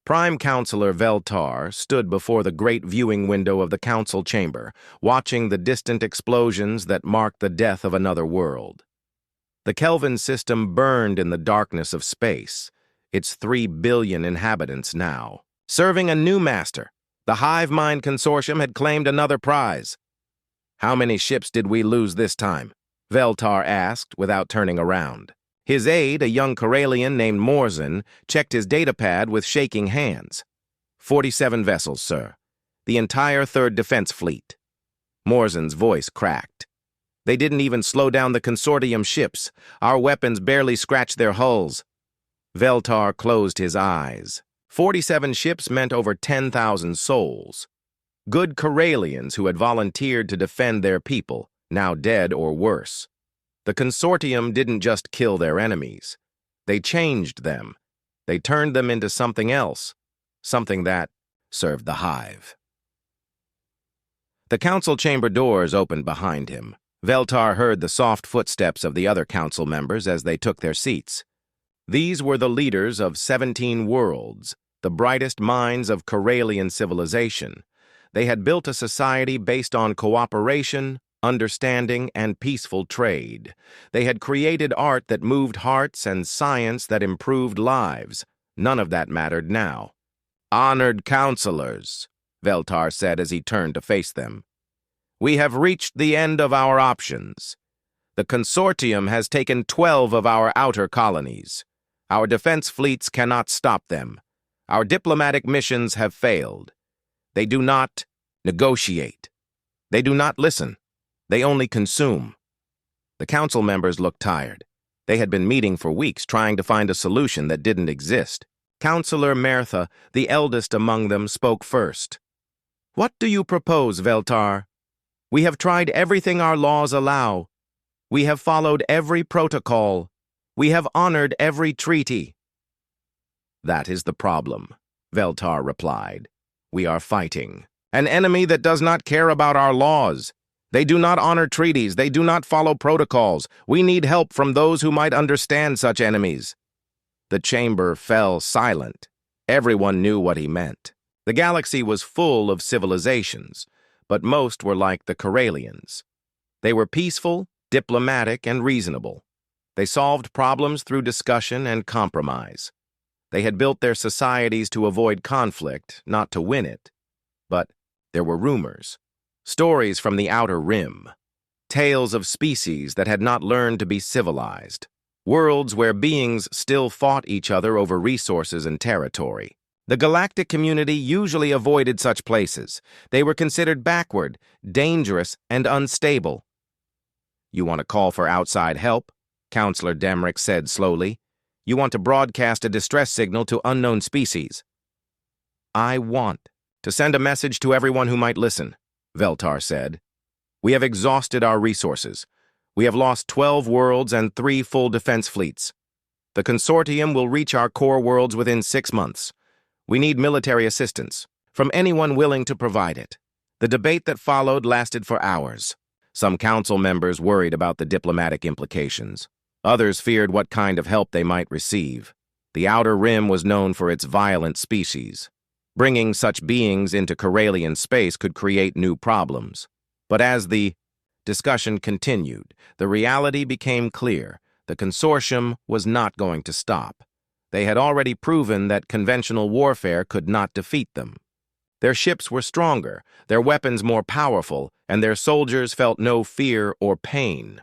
Prime Counselor Veltar stood before the great viewing window of the council chamber, watching the distant explosions that marked the death of another world. The Kelvin system burned in the darkness of space, its 3 billion inhabitants now. Serving a new master, the Hive Mind Consortium had claimed another prize. "How many ships did we lose this time?" Veltar asked without turning around. His aide, a young Corelian named Morzin, checked his datapad with shaking hands. 47 vessels, sir. The entire 3rd Defense Fleet." Morzin's voice cracked. "They didn't even slow down the consortium ships. Our weapons barely scratched their hulls." Veltar closed his eyes. 47 ships meant over 10,000 souls. Good Corelians who had volunteered to defend their people, now dead or worse. The consortium didn't just kill their enemies. They changed them. They turned them into something else, something that served the Hive. The council chamber doors opened behind him. Veltar heard the soft footsteps of the other council members as they took their seats. These were the leaders of 17 worlds, the brightest minds of Corelian civilization. They had built a society based on cooperation, understanding, and peaceful trade. They had created art that moved hearts and science that improved lives. None of that mattered now. "Honored counselors," Veltar said as he turned to face them. "We have reached the end of our options. The consortium has taken 12 of our outer colonies. Our defense fleets cannot stop them. Our diplomatic missions have failed. They do not negotiate. They do not listen. They only consume." The council members looked tired. They had been meeting for weeks trying to find a solution that didn't exist. Counselor Mertha, the eldest among them, spoke first. "What do you propose, Veltar? We have tried everything our laws allow. We have followed every protocol. We have honored every treaty." "That is the problem," Veltar replied. "We are fighting an enemy that does not care about our laws. They do not honor treaties. They do not follow protocols. We need help from those who might understand such enemies." The chamber fell silent. Everyone knew what he meant. The galaxy was full of civilizations, but most were like the Corelians. They were peaceful, diplomatic, and reasonable. They solved problems through discussion and compromise. They had built their societies to avoid conflict, not to win it. But there were rumors. Stories from the outer rim. Tales of species that had not learned to be civilized. Worlds where beings still fought each other over resources and territory. The galactic community usually avoided such places. They were considered backward, dangerous, and unstable. "You want to call for outside help?" Counselor Demrick said slowly. "You want to broadcast a distress signal to unknown species." "I want to send a message to everyone who might listen," Veltar said. "We have exhausted our resources. We have lost 12 worlds and 3 full defense fleets. The consortium will reach our core worlds within 6 months. We need military assistance from anyone willing to provide it." The debate that followed lasted for hours. Some council members worried about the diplomatic implications. Others feared what kind of help they might receive. The Outer Rim was known for its violent species. Bringing such beings into Corelian space could create new problems. But as the discussion continued, the reality became clear. The consortium was not going to stop. They had already proven that conventional warfare could not defeat them. Their ships were stronger, their weapons more powerful, and their soldiers felt no fear or pain.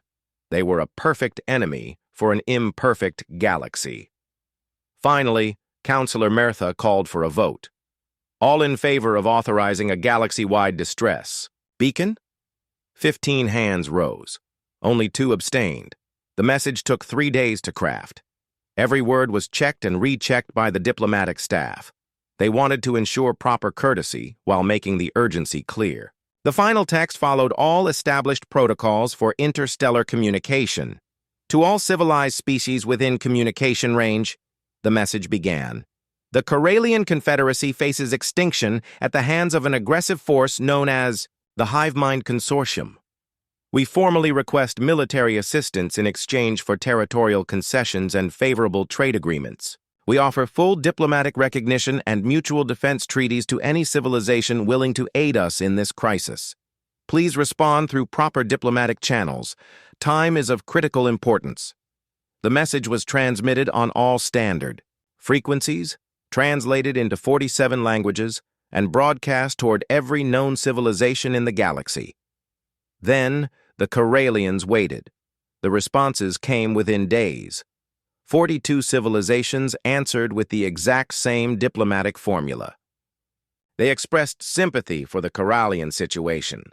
They were a perfect enemy for an imperfect galaxy. Finally, Counselor Mertha called for a vote. All in favor of authorizing a galaxy-wide distress. Beacon? 15 hands rose. Only 2 abstained. The message took 3 days to craft. Every word was checked and rechecked by the diplomatic staff. They wanted to ensure proper courtesy while making the urgency clear. The final text followed all established protocols for interstellar communication. To all civilized species within communication range, the message began. The Corelian Confederacy faces extinction at the hands of an aggressive force known as the Hive Mind Consortium. We formally request military assistance in exchange for territorial concessions and favorable trade agreements. We offer full diplomatic recognition and mutual defense treaties to any civilization willing to aid us in this crisis. Please respond through proper diplomatic channels. Time is of critical importance. The message was transmitted on all standard frequencies, translated into 47 languages, and broadcast toward every known civilization in the galaxy. Then, the Corelians waited. The responses came within days. 42 civilizations answered with the exact same diplomatic formula. They expressed sympathy for the Corelian situation.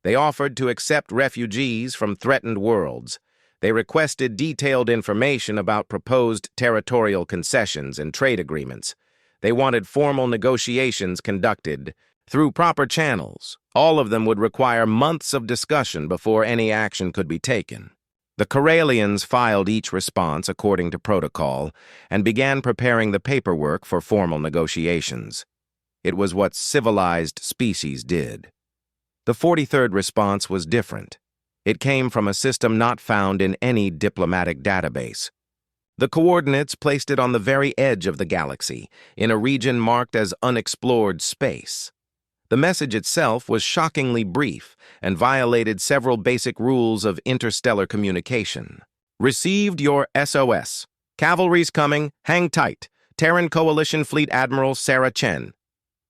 They offered to accept refugees from threatened worlds. They requested detailed information about proposed territorial concessions and trade agreements. They wanted formal negotiations conducted through proper channels. All of them would require months of discussion before any action could be taken. The Corelians filed each response according to protocol and began preparing the paperwork for formal negotiations. It was what civilized species did. The 43rd response was different. It came from a system not found in any diplomatic database. The coordinates placed it on the very edge of the galaxy, in a region marked as unexplored space. The message itself was shockingly brief and violated several basic rules of interstellar communication. Received your SOS. Cavalry's coming, hang tight. Terran Coalition Fleet Admiral Chen.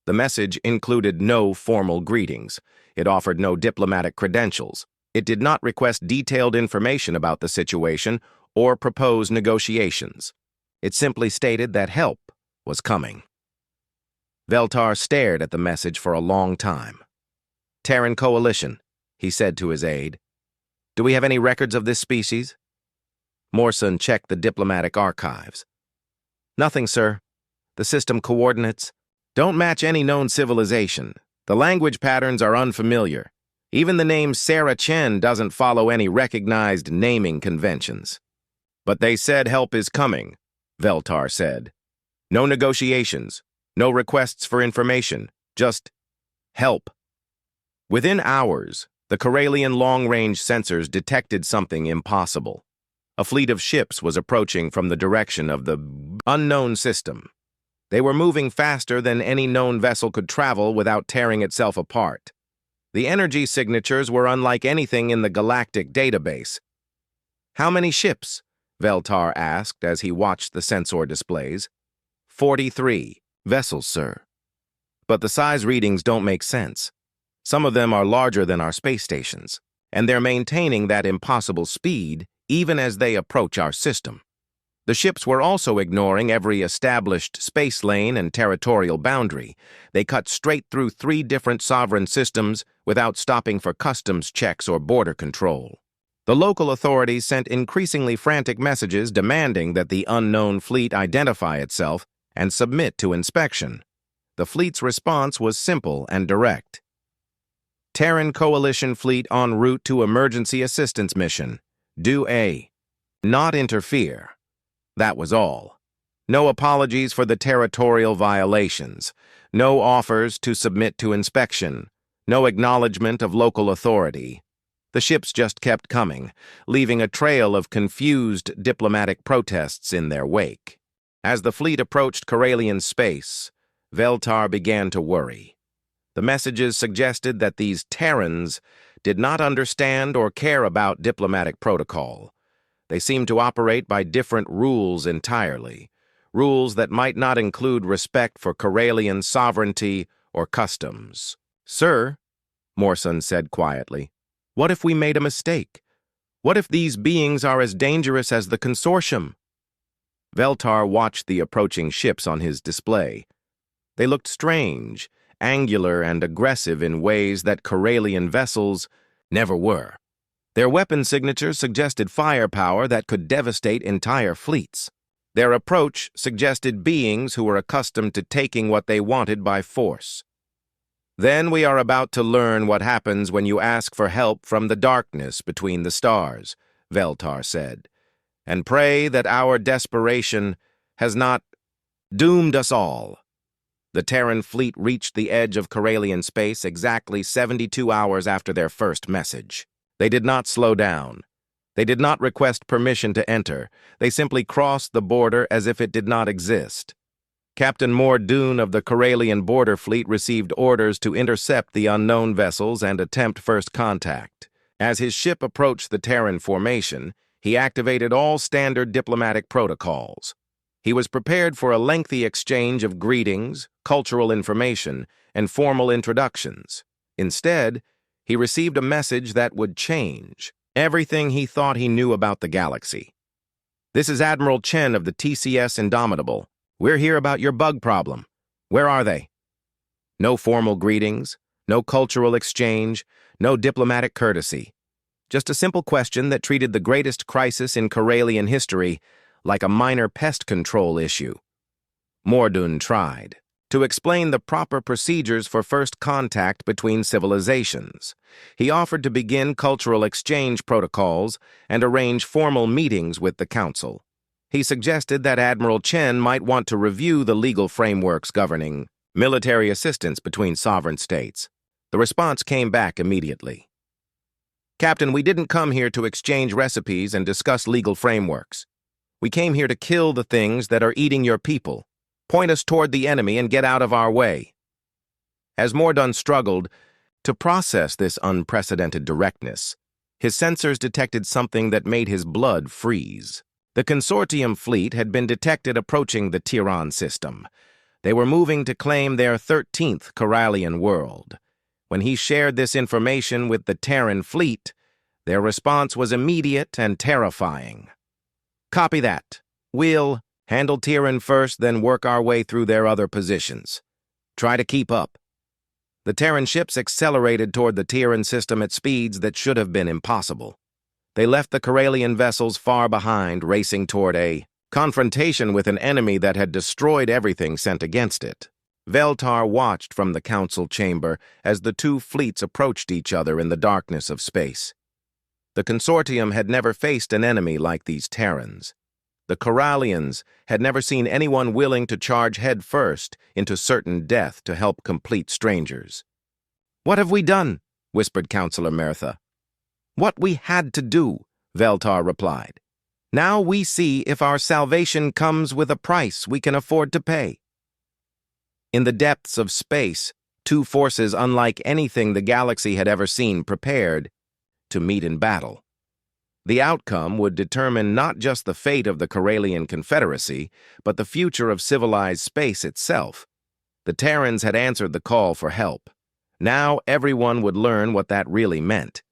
The message included no formal greetings. It offered no diplomatic credentials. It did not request detailed information about the situation or propose negotiations. It simply stated that help was coming. Veltar stared at the message for a long time. Terran Coalition, he said to his aide. Do we have any records of this species? Morrison checked the diplomatic archives. Nothing, sir. The system coordinates don't match any known civilization. The language patterns are unfamiliar. Even the name Sarah Chen doesn't follow any recognized naming conventions. But they said help is coming, Veltar said. No negotiations. No requests for information, just help. Within hours, the Corelian long-range sensors detected something impossible. A fleet of ships was approaching from the direction of the unknown system. They were moving faster than any known vessel could travel without tearing itself apart. The energy signatures were unlike anything in the galactic database. How many ships? Veltar asked as he watched the sensor displays. 43. Vessels, sir. But the size readings don't make sense. Some of them are larger than our space stations, and they're maintaining that impossible speed even as they approach our system. The ships were also ignoring every established space lane and territorial boundary. They cut straight through 3 different sovereign systems without stopping for customs checks or border control. The local authorities sent increasingly frantic messages demanding that the unknown fleet identify itself and submit to inspection. The fleet's response was simple and direct. Terran Coalition Fleet en route to emergency assistance mission. Do not interfere. That was all. No apologies for the territorial violations. No offers to submit to inspection. No acknowledgement of local authority. The ships just kept coming, leaving a trail of confused diplomatic protests in their wake. As the fleet approached Corelian space, Veltar began to worry. The messages suggested that these Terrans did not understand or care about diplomatic protocol. They seemed to operate by different rules entirely, rules that might not include respect for Corelian sovereignty or customs. Sir, Morrison said quietly, what if we made a mistake? What if these beings are as dangerous as the consortium? Veltar watched the approaching ships on his display. They looked strange, angular, and aggressive in ways that Corelian vessels never were. Their weapon signatures suggested firepower that could devastate entire fleets. Their approach suggested beings who were accustomed to taking what they wanted by force. Then we are about to learn what happens when you ask for help from the darkness between the stars, Veltar said, and pray that our desperation has not doomed us all. The Terran fleet reached the edge of Corelian space exactly 72 hours after their first message. They did not slow down. They did not request permission to enter. They simply crossed the border as if it did not exist. Captain Mordoon of the Corelian border fleet received orders to intercept the unknown vessels and attempt first contact. As his ship approached the Terran formation, he activated all standard diplomatic protocols. He was prepared for a lengthy exchange of greetings, cultural information, and formal introductions. Instead, he received a message that would change everything he thought he knew about the galaxy. "This is Admiral Chen of the TCS Indomitable. We're here about your bug problem. Where are they?" No formal greetings, no cultural exchange, no diplomatic courtesy. Just a simple question that treated the greatest crisis in Corelian history like a minor pest control issue. Mordoon tried to explain the proper procedures for first contact between civilizations. He offered to begin cultural exchange protocols and arrange formal meetings with the Council. He suggested that Admiral Chen might want to review the legal frameworks governing military assistance between sovereign states. The response came back immediately. "Captain, we didn't come here to exchange recipes and discuss legal frameworks. We came here to kill the things that are eating your people. Point us toward the enemy and get out of our way." As Mordoon struggled to process this unprecedented directness, his sensors detected something that made his blood freeze. The consortium fleet had been detected approaching the Tyran system. They were moving to claim their 13th Corelian world. When he shared this information with the Terran fleet, their response was immediate and terrifying. "Copy that. We'll handle Tyran first, then work our way through their other positions. Try to keep up." The Terran ships accelerated toward the Tyran system at speeds that should have been impossible. They left the Corelian vessels far behind, racing toward a confrontation with an enemy that had destroyed everything sent against it. Veltar watched from the council chamber as the two fleets approached each other in the darkness of space. The consortium had never faced an enemy like these Terrans. The Corelians had never seen anyone willing to charge headfirst into certain death to help complete strangers. "What have we done?" whispered Counselor Mertha. "What we had to do," Veltar replied. "Now we see if our salvation comes with a price we can afford to pay." In the depths of space, two forces unlike anything the galaxy had ever seen prepared to meet in battle. The outcome would determine not just the fate of the Corelian Confederacy, but the future of civilized space itself. The Terrans had answered the call for help. Now everyone would learn what that really meant.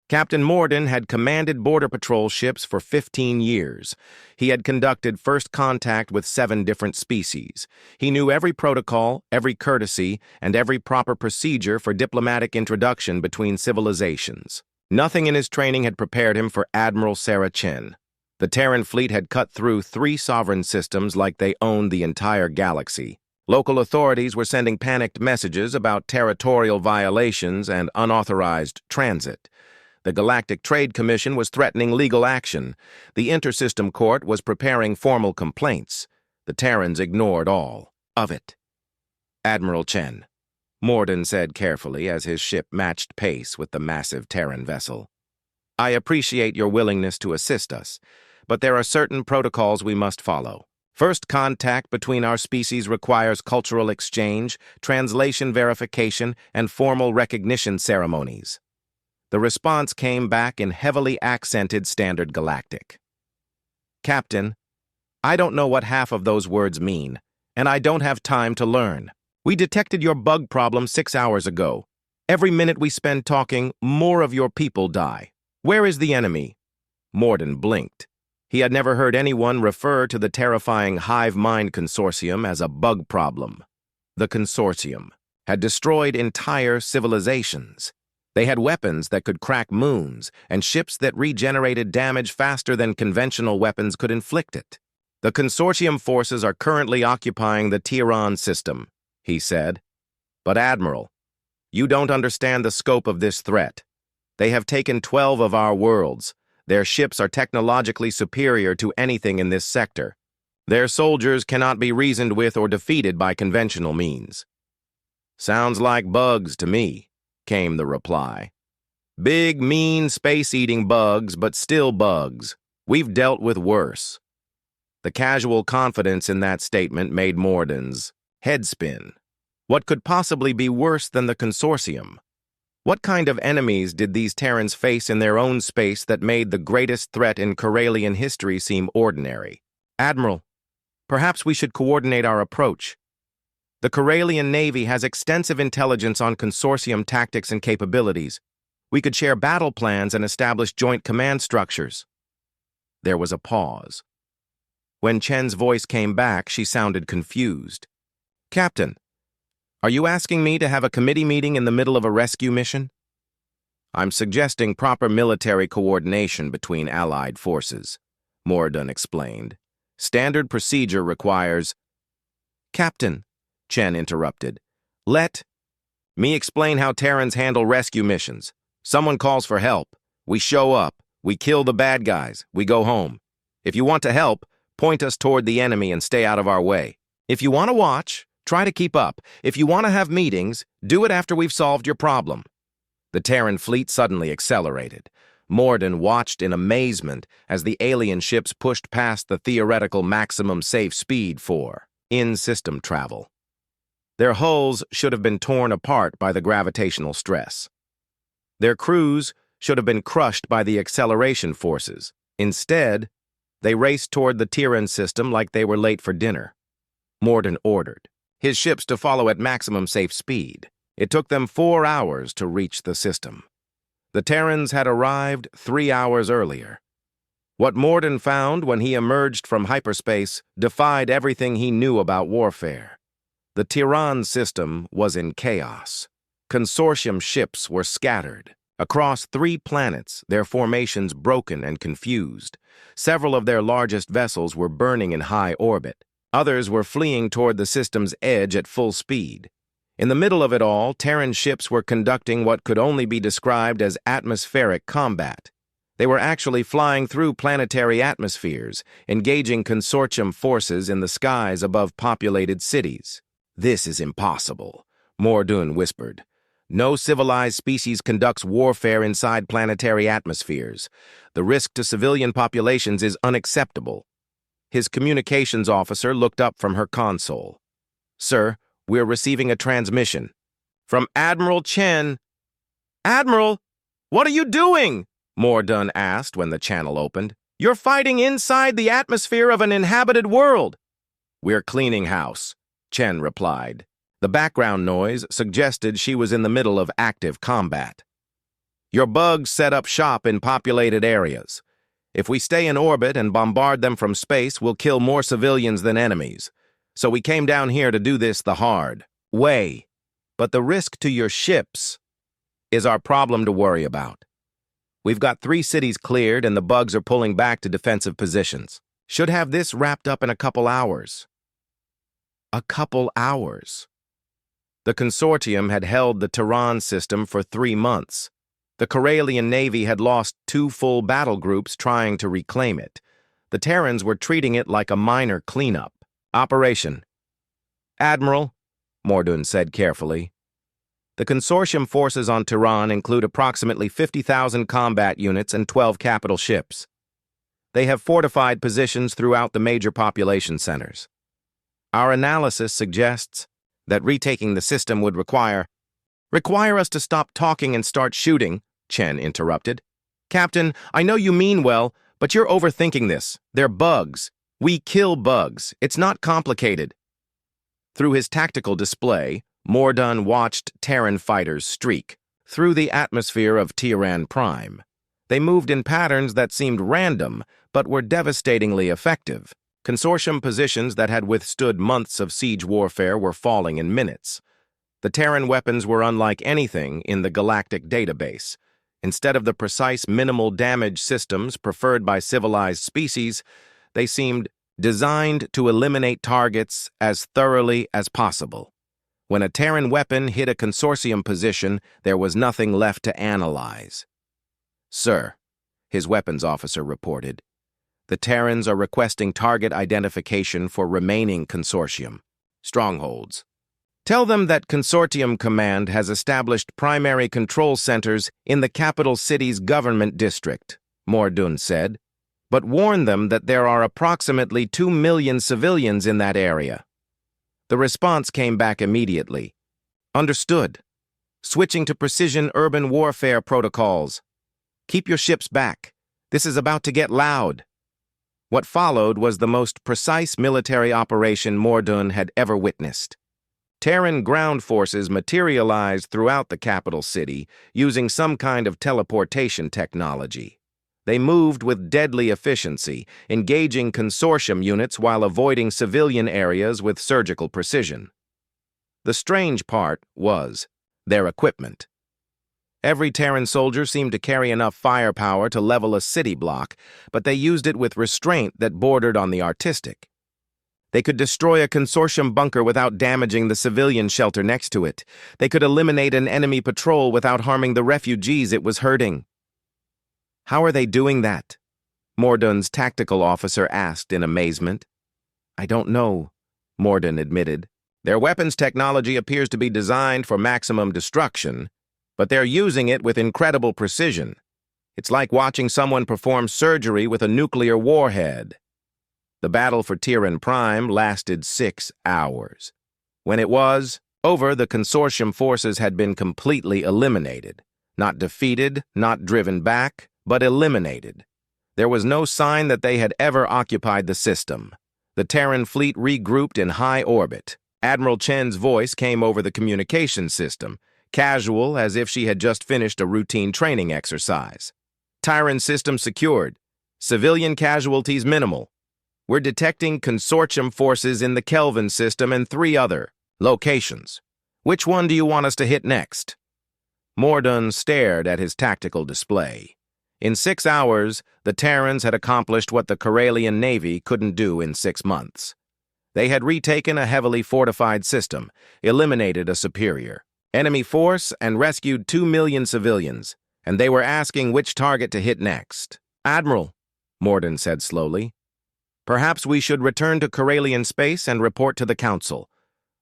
Captain Mordoon had commanded border patrol ships for 15 years. He had conducted first contact with 7 different species. He knew every protocol, every courtesy, and every proper procedure for diplomatic introduction between civilizations. Nothing in his training had prepared him for Admiral Chen. The Terran fleet had cut through 3 sovereign systems like they owned the entire galaxy. Local authorities were sending panicked messages about territorial violations and unauthorized transit. The Galactic Trade Commission was threatening legal action. The Intersystem Court was preparing formal complaints. The Terrans ignored all of it. "Admiral Chen," Mordoon said carefully as his ship matched pace with the massive Terran vessel, "I appreciate your willingness to assist us, but there are certain protocols we must follow. First contact between our species requires cultural exchange, translation verification, and formal recognition ceremonies." The response came back in heavily accented Standard Galactic. "Captain, I don't know what half of those words mean, and I don't have time to learn. We detected your bug problem 6 hours ago. Every minute we spend talking, more of your people die. Where is the enemy?" Mordoon blinked. He had never heard anyone refer to the terrifying Hive Mind Consortium as a bug problem. The Consortium had destroyed entire civilizations. They had weapons that could crack moons and ships that regenerated damage faster than conventional weapons could inflict it. "The Consortium forces are currently occupying the Tyran system," he said. "But Admiral, you don't understand the scope of this threat. They have taken 12 of our worlds. Their ships are technologically superior to anything in this sector. Their soldiers cannot be reasoned with or defeated by conventional means." "Sounds like bugs to me," came the reply. Big, mean, space-eating bugs, but still bugs. We've dealt with worse. The casual confidence in that statement made Morden's head spin. What could possibly be worse than the consortium? What kind of enemies did these Terrans face in their own space that made the greatest threat in Corelian history seem ordinary? Admiral, perhaps we should coordinate our approach. The Corelian Navy has extensive intelligence on consortium tactics and capabilities. We could share battle plans and establish joint command structures. There was a pause. When Chen's voice came back, she sounded confused. Captain, are you asking me to have a committee meeting in the middle of a rescue mission? I'm suggesting proper military coordination between allied forces, Morden explained. Standard procedure requires... Captain, Chen interrupted, let me explain how Terrans handle rescue missions. Someone calls for help. We show up. We kill the bad guys. We go home. If you want to help, point us toward the enemy and stay out of our way. If you want to watch, try to keep up. If you want to have meetings, do it after we've solved your problem. The Terran fleet suddenly accelerated. Morden watched in amazement as the alien ships pushed past the theoretical maximum safe speed for in-system travel. Their hulls should have been torn apart by the gravitational stress. Their crews should have been crushed by the acceleration forces. Instead, they raced toward the Tyran system like they were late for dinner. Morden ordered his ships to follow at maximum safe speed. It took them 4 hours to reach the system. The Terrans had arrived 3 hours earlier. What Morden found when he emerged from hyperspace defied everything he knew about warfare. The Tyran system was in chaos. Consortium ships were scattered. Across 3 planets, their formations broken and confused. Several of their largest vessels were burning in high orbit. Others were fleeing toward the system's edge at full speed. In the middle of it all, Terran ships were conducting what could only be described as atmospheric combat. They were actually flying through planetary atmospheres, engaging consortium forces in the skies above populated cities. This is impossible, Morden whispered. No civilized species conducts warfare inside planetary atmospheres. The risk to civilian populations is unacceptable. His communications officer looked up from her console. Sir, we're receiving a transmission. From Admiral Chen. Admiral, what are you doing? Morden asked when the channel opened. You're fighting inside the atmosphere of an inhabited world. We're cleaning house, Chen replied. The background noise suggested she was in the middle of active combat. Your bugs set up shop in populated areas. If we stay in orbit and bombard them from space, we'll kill more civilians than enemies. So we came down here to do this the hard way. But the risk to your ships is our problem to worry about. We've got 3 cities cleared and the bugs are pulling back to defensive positions. Should have this wrapped up in a couple hours. A couple hours. The consortium had held the Terran system for 3 months. The Corelian Navy had lost 2 full battle groups trying to reclaim it. The Terrans were treating it like a minor cleanup. Operation. Admiral, Morden said carefully. The consortium forces on Tyran include approximately 50,000 combat units and 12 capital ships. They have fortified positions throughout the major population centers. Our analysis suggests that retaking the system would require us to stop talking and start shooting, Chen interrupted. Captain, I know you mean well, but you're overthinking this. They're bugs. We kill bugs. It's not complicated. Through his tactical display, Morden watched Terran fighters streak through the atmosphere of Tyran Prime. They moved in patterns that seemed random, but were devastatingly effective. Consortium positions that had withstood months of siege warfare were falling in minutes. The Terran weapons were unlike anything in the galactic database. Instead of the precise minimal damage systems preferred by civilized species, they seemed designed to eliminate targets as thoroughly as possible. When a Terran weapon hit a consortium position, there was nothing left to analyze. Sir, his weapons officer reported, the Terrans are requesting target identification for remaining consortium strongholds. Tell them that Consortium Command has established primary control centers in the capital city's government district, Mordun said, but warn them that there are approximately 2 million civilians in that area. The response came back immediately. Understood. Switching to precision urban warfare protocols. Keep your ships back. This is about to get loud. What followed was the most precise military operation Mordun had ever witnessed. Terran ground forces materialized throughout the capital city using some kind of teleportation technology. They moved with deadly efficiency, engaging consortium units while avoiding civilian areas with surgical precision. The strange part was their equipment. Every Terran soldier seemed to carry enough firepower to level a city block, but they used it with restraint that bordered on the artistic. They could destroy a consortium bunker without damaging the civilian shelter next to it. They could eliminate an enemy patrol without harming the refugees it was hurting. How are they doing that? Mordun's tactical officer asked in amazement. I don't know, Mordun admitted. Their weapons technology appears to be designed for maximum destruction, but they're using it with incredible precision. It's like watching someone perform surgery with a nuclear warhead. The battle for Tyran Prime lasted 6 hours. When it was over, the consortium forces had been completely eliminated. Not defeated, not driven back, but eliminated. There was no sign that they had ever occupied the system. The Terran fleet regrouped in high orbit. Admiral Chen's voice came over the communication system, casual as if she had just finished a routine training exercise. Tyran system secured. Civilian casualties minimal. We're detecting consortium forces in the Kelvin system and 3 other locations. Which one do you want us to hit next? Mordun stared at his tactical display. In 6 hours, the Terrans had accomplished what the Corelian Navy couldn't do in 6 months. They had retaken a heavily fortified system, eliminated a superior enemy force, and rescued 2 million civilians, and they were asking which target to hit next. Admiral, Mordun said slowly, perhaps we should return to Corelian space and report to the Council.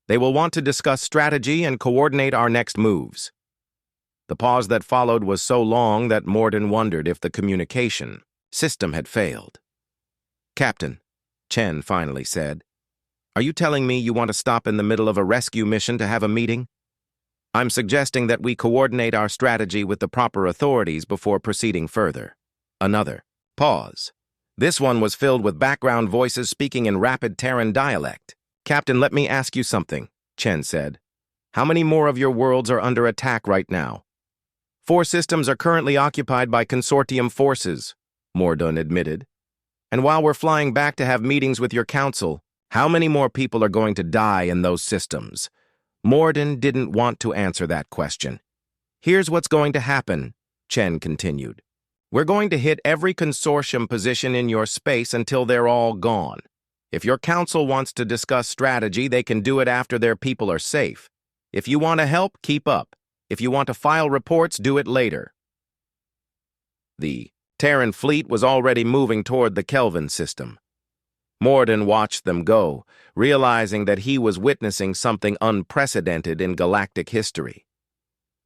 They will want to discuss strategy and coordinate our next moves. The pause that followed was so long that Mordun wondered if the communication system had failed. Captain, Chen finally said, are you telling me you want to stop in the middle of a rescue mission to have a meeting? I'm suggesting that we coordinate our strategy with the proper authorities before proceeding further. Another pause. This one was filled with background voices speaking in rapid Terran dialect. Captain, let me ask you something, Chen said. How many more of your worlds are under attack right now? 4 systems are currently occupied by consortium forces, Mordun admitted. And while we're flying back to have meetings with your council, how many more people are going to die in those systems? Mordun didn't want to answer that question. Here's what's going to happen, Chen continued. We're going to hit every consortium position in your space until they're all gone. If your council wants to discuss strategy, they can do it after their people are safe. If you want to help, keep up. If you want to file reports, do it later. The Terran fleet was already moving toward the Kelvin system. Mordun watched them go, realizing that he was witnessing something unprecedented in galactic history.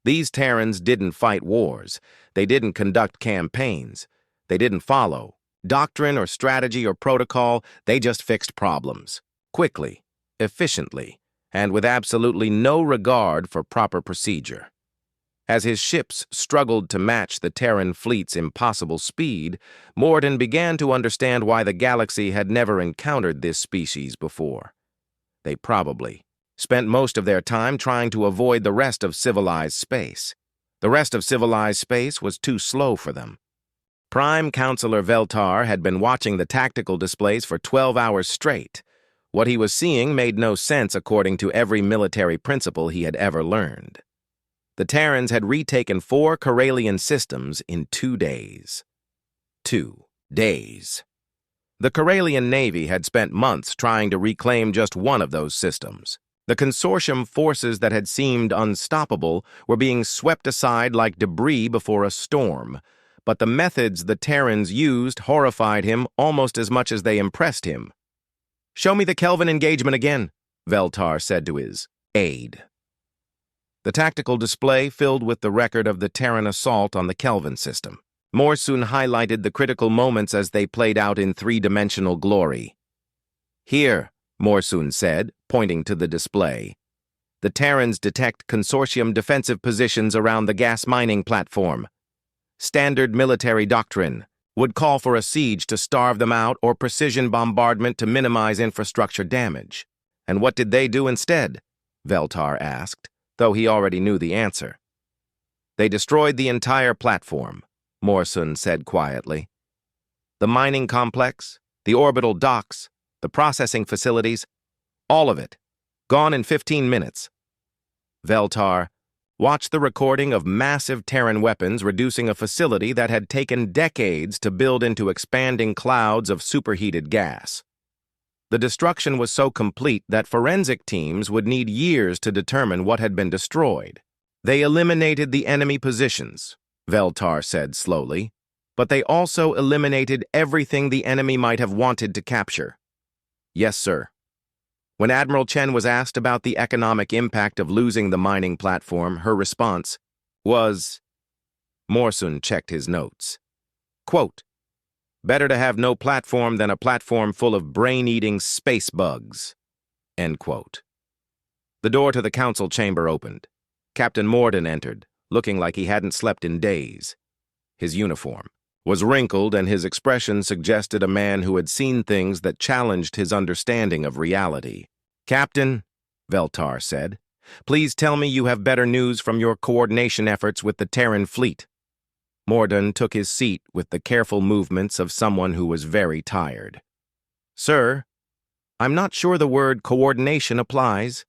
These Terrans didn't fight wars. They didn't conduct campaigns. They didn't follow doctrine or strategy or protocol. They just fixed problems, quickly, efficiently, and with absolutely no regard for proper procedure. As his ships struggled to match the Terran fleet's impossible speed, Mordun began to understand why the galaxy had never encountered this species before. They probably spent most of their time trying to avoid the rest of civilized space. The rest of civilized space was too slow for them. Prime Counselor Veltar had been watching the tactical displays for 12 hours straight. What he was seeing made no sense according to every military principle he had ever learned. The Terrans had retaken 4 Corelian systems in 2 days. 2 days. The Corelian Navy had spent months trying to reclaim just one of those systems. The consortium forces that had seemed unstoppable were being swept aside like debris before a storm, but the methods the Terrans used horrified him almost as much as they impressed him. "Show me the Kelvin engagement again," Veltar said to his Aid. The tactical display filled with the record of the Terran assault on the Kelvin system. Morsoon highlighted the critical moments as they played out in three-dimensional glory. "Here," Morsoon said, pointing to the display. "The Terrans detect consortium defensive positions around the gas mining platform. Standard military doctrine would call for a siege to starve them out or precision bombardment to minimize infrastructure damage. And what did they do instead?" Veltar asked, though he already knew the answer. "They destroyed the entire platform," Morsoon said quietly. "The mining complex, the orbital docks, the processing facilities, all of it, gone in 15 minutes. Veltar watched the recording of massive Terran weapons reducing a facility that had taken decades to build into expanding clouds of superheated gas. The destruction was so complete that forensic teams would need years to determine what had been destroyed. They eliminated the enemy positions," Veltar said slowly, "but they also eliminated everything the enemy might have wanted to capture." "Yes, sir." When Admiral Chen was asked about the economic impact of losing the mining platform, her response was, Morsoon checked his notes. Quote, "Better to have no platform than a platform full of brain-eating space bugs." End quote. The door to the council chamber opened. Captain Morden entered, looking like he hadn't slept in days. His uniform was wrinkled, and his expression suggested a man who had seen things that challenged his understanding of reality. "Captain," Veltar said, "please tell me you have better news from your coordination efforts with the Terran fleet." Morden took his seat with the careful movements of someone who was very tired. "Sir, I'm not sure the word coordination applies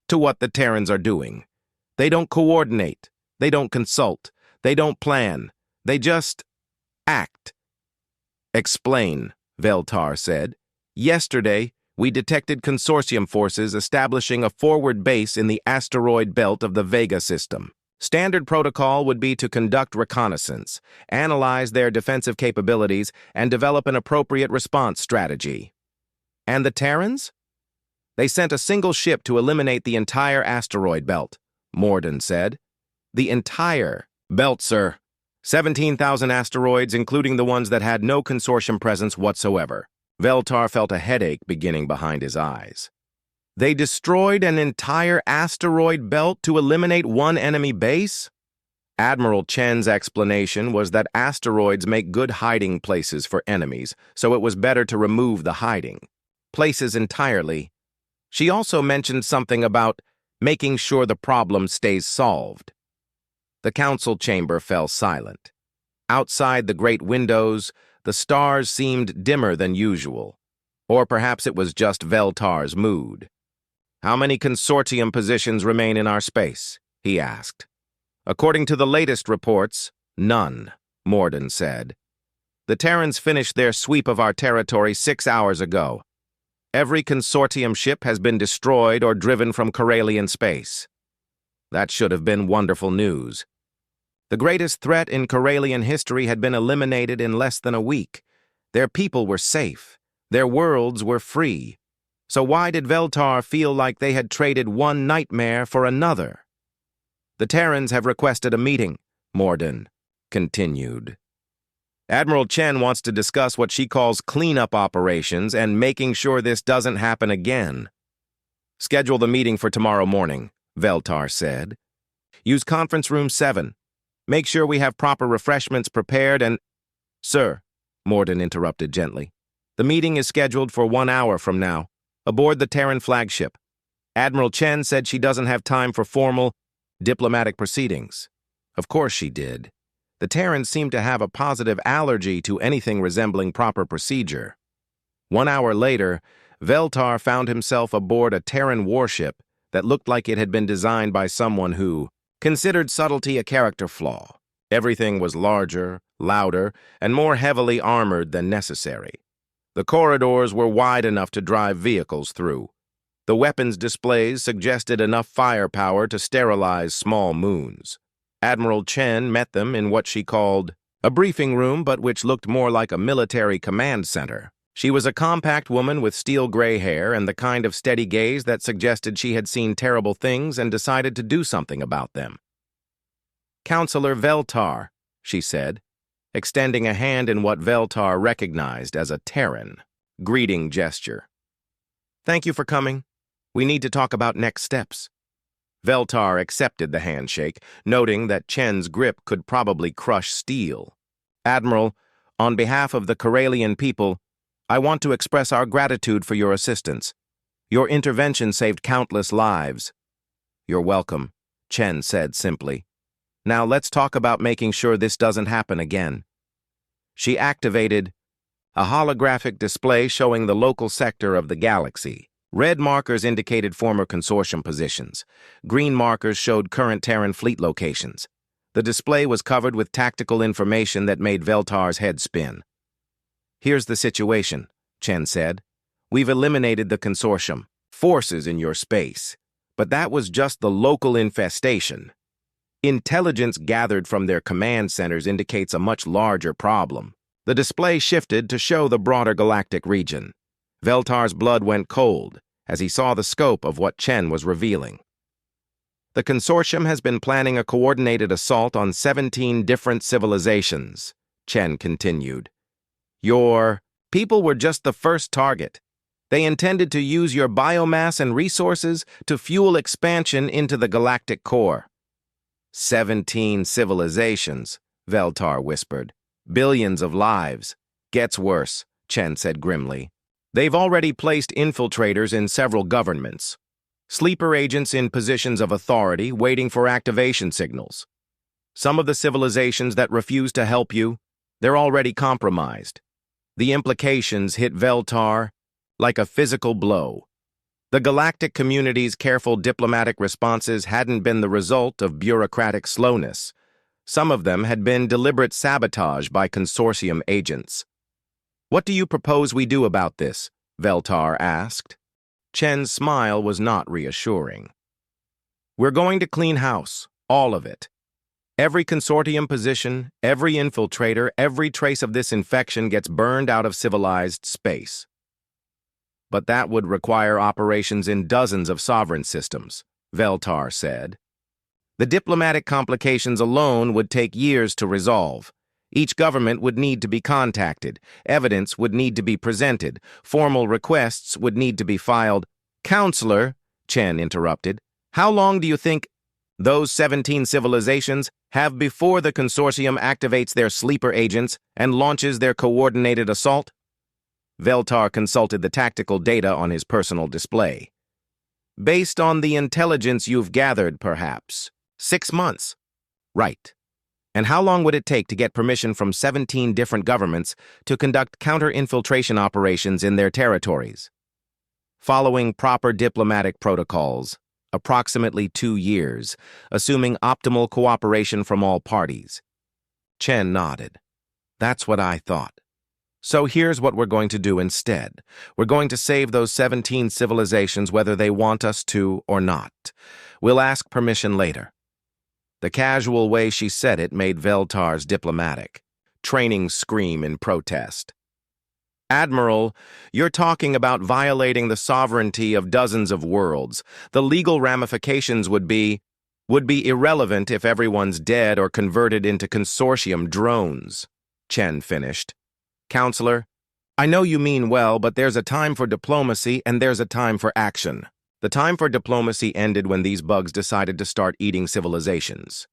to what the Terrans are doing. They don't coordinate, they don't consult, they don't plan, they just act." "Explain," Veltar said. "Yesterday, we detected consortium forces establishing a forward base in the asteroid belt of the Vega system. Standard protocol would be to conduct reconnaissance, analyze their defensive capabilities, and develop an appropriate response strategy. And the Terrans? They sent a single ship to eliminate the entire asteroid belt," Morden said. "The entire belt, sir. 17,000 asteroids, including the ones that had no consortium presence whatsoever." Veltar felt a headache beginning behind his eyes. They destroyed an entire asteroid belt to eliminate one enemy base? Admiral Chen's explanation was that asteroids make good hiding places for enemies, so it was better to remove the hiding places entirely. She also mentioned something about making sure the problem stays solved. The council chamber fell silent. Outside the great windows, the stars seemed dimmer than usual. Or perhaps it was just Veltar's mood. "How many consortium positions remain in our space?" he asked. "According to the latest reports, none," Morden said. "The Terrans finished their sweep of our territory 6 hours ago. Every consortium ship has been destroyed or driven from Corelian space." That should have been wonderful news. The greatest threat in Corelian history had been eliminated in less than a week. Their people were safe. Their worlds were free. So why did Veltar feel like they had traded one nightmare for another? "The Terrans have requested a meeting," Morden continued. "Admiral Chen wants to discuss what she calls cleanup operations and making sure this doesn't happen again." "Schedule the meeting for tomorrow morning," Veltar said. "Use conference room 7. Make sure we have proper refreshments prepared and—" "Sir," Morden interrupted gently, "the meeting is scheduled for 1 hour from now, aboard the Terran flagship. Admiral Chen said she doesn't have time for formal diplomatic proceedings." Of course she did. The Terrans seemed to have a positive allergy to anything resembling proper procedure. 1 hour later, Veltar found himself aboard a Terran warship that looked like it had been designed by someone who considered subtlety a character flaw. Everything was larger, louder, and more heavily armored than necessary. The corridors were wide enough to drive vehicles through. The weapons displays suggested enough firepower to sterilize small moons. Admiral Chen met them in what she called a briefing room, but which looked more like a military command center. She was a compact woman with steel gray hair and the kind of steady gaze that suggested she had seen terrible things and decided to do something about them. "Counselor Veltar," she said, extending a hand in what Veltar recognized as a Terran greeting gesture. "Thank you for coming. We need to talk about next steps." Veltar accepted the handshake, noting that Chen's grip could probably crush steel. "Admiral, on behalf of the Corelian people, I want to express our gratitude for your assistance. Your intervention saved countless lives." "You're welcome," Chen said simply. "Now let's talk about making sure this doesn't happen again." She activated a holographic display showing the local sector of the galaxy. Red markers indicated former consortium positions. Green markers showed current Terran fleet locations. The display was covered with tactical information that made Veltar's head spin. "Here's the situation," Chen said. "We've eliminated the consortium forces in your space, but that was just the local infestation. Intelligence gathered from their command centers indicates a much larger problem." The display shifted to show the broader galactic region. Veltar's blood went cold as he saw the scope of what Chen was revealing. "The consortium has been planning a coordinated assault on 17 different civilizations," Chen continued. "Your people were just the first target. They intended to use your biomass and resources to fuel expansion into the galactic core." 17 civilizations, Veltar whispered. "Billions of lives. Gets worse," Chen said grimly. "They've already placed infiltrators in several governments. Sleeper agents in positions of authority waiting for activation signals. Some of the civilizations that refuse to help you, they're already compromised." The implications hit Veltar like a physical blow. The galactic community's careful diplomatic responses hadn't been the result of bureaucratic slowness. Some of them had been deliberate sabotage by consortium agents. "What do you propose we do about this?" Veltar asked. Chen's smile was not reassuring. "We're going to clean house, all of it. Every consortium position, every infiltrator, every trace of this infection gets burned out of civilized space." "But that would require operations in dozens of sovereign systems," Veltar said. "The diplomatic complications alone would take years to resolve. Each government would need to be contacted, evidence would need to be presented, formal requests would need to be filed." "Counselor," Chen interrupted, "how long do you think those 17 civilizations have before the consortium activates their sleeper agents and launches their coordinated assault?" Veltar consulted the tactical data on his personal display. "Based on the intelligence you've gathered, perhaps 6 months." "Right. And how long would it take to get permission from 17 different governments to conduct counter-infiltration operations in their territories?" "Following proper diplomatic protocols, approximately 2 years, assuming optimal cooperation from all parties." Chen nodded. "That's what I thought. So here's what we're going to do instead. We're going to save those 17 civilizations whether they want us to or not. We'll ask permission later." The casual way she said it made Veltar's diplomatic training scream in protest. "Admiral, you're talking about violating the sovereignty of dozens of worlds. The legal ramifications would be irrelevant if everyone's dead or converted into consortium drones," Chen finished. "Counselor, I know you mean well, but there's a time for diplomacy and there's a time for action. The time for diplomacy ended when these bugs decided to start eating civilizations."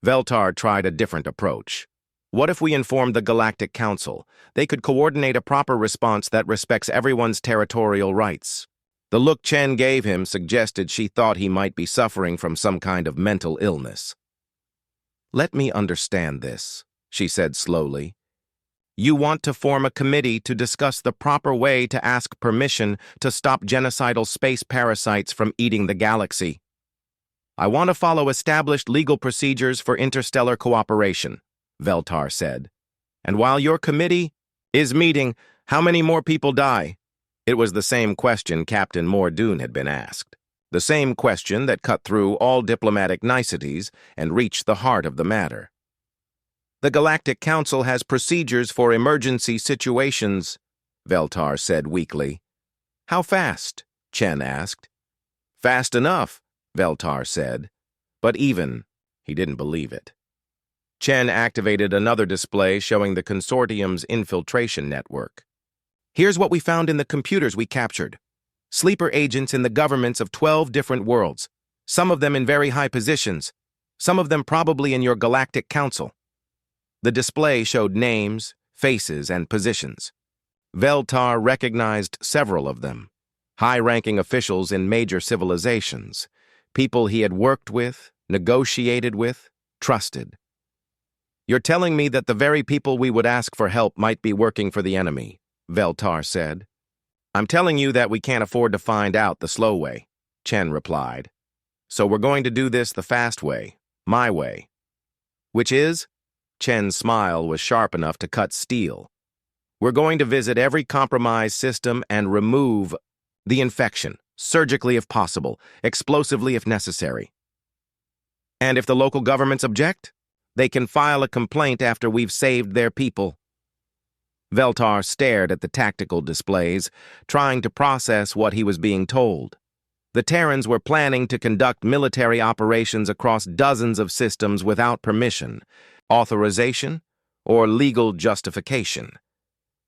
Veltar tried a different approach. "What if we informed the Galactic Council? They could coordinate a proper response that respects everyone's territorial rights." The look Chen gave him suggested she thought he might be suffering from some kind of mental illness. "Let me understand this," she said slowly. "You want to form a committee to discuss the proper way to ask permission to stop genocidal space parasites from eating the galaxy. I want to follow established legal procedures for interstellar cooperation," Veltar said. "And while your committee is meeting, how many more people die?" It was the same question Captain Mordoon had been asked. The same question that cut through all diplomatic niceties and reached the heart of the matter. "The Galactic Council has procedures for emergency situations," Veltar said weakly. How fast? Chen asked. Fast enough, Veltar said. But even, he didn't believe it. Chen activated another display showing the consortium's infiltration network. Here's what we found in the computers we captured. Sleeper agents in the governments of 12 different worlds, some of them in very high positions, some of them probably in your Galactic Council. The display showed names, faces, and positions. Veltar recognized several of them, high-ranking officials in major civilizations, people he had worked with, negotiated with, trusted. You're telling me that the very people we would ask for help might be working for the enemy, Veltar said. I'm telling you that we can't afford to find out the slow way, Chen replied. So we're going to do this the fast way, my way. Which is? Chen's smile was sharp enough to cut steel. We're going to visit every compromised system and remove the infection, surgically if possible, explosively if necessary. And if the local governments object, they can file a complaint after we've saved their people. Veltar stared at the tactical displays, trying to process what he was being told. The Terrans were planning to conduct military operations across dozens of systems without permission, authorization, or legal justification.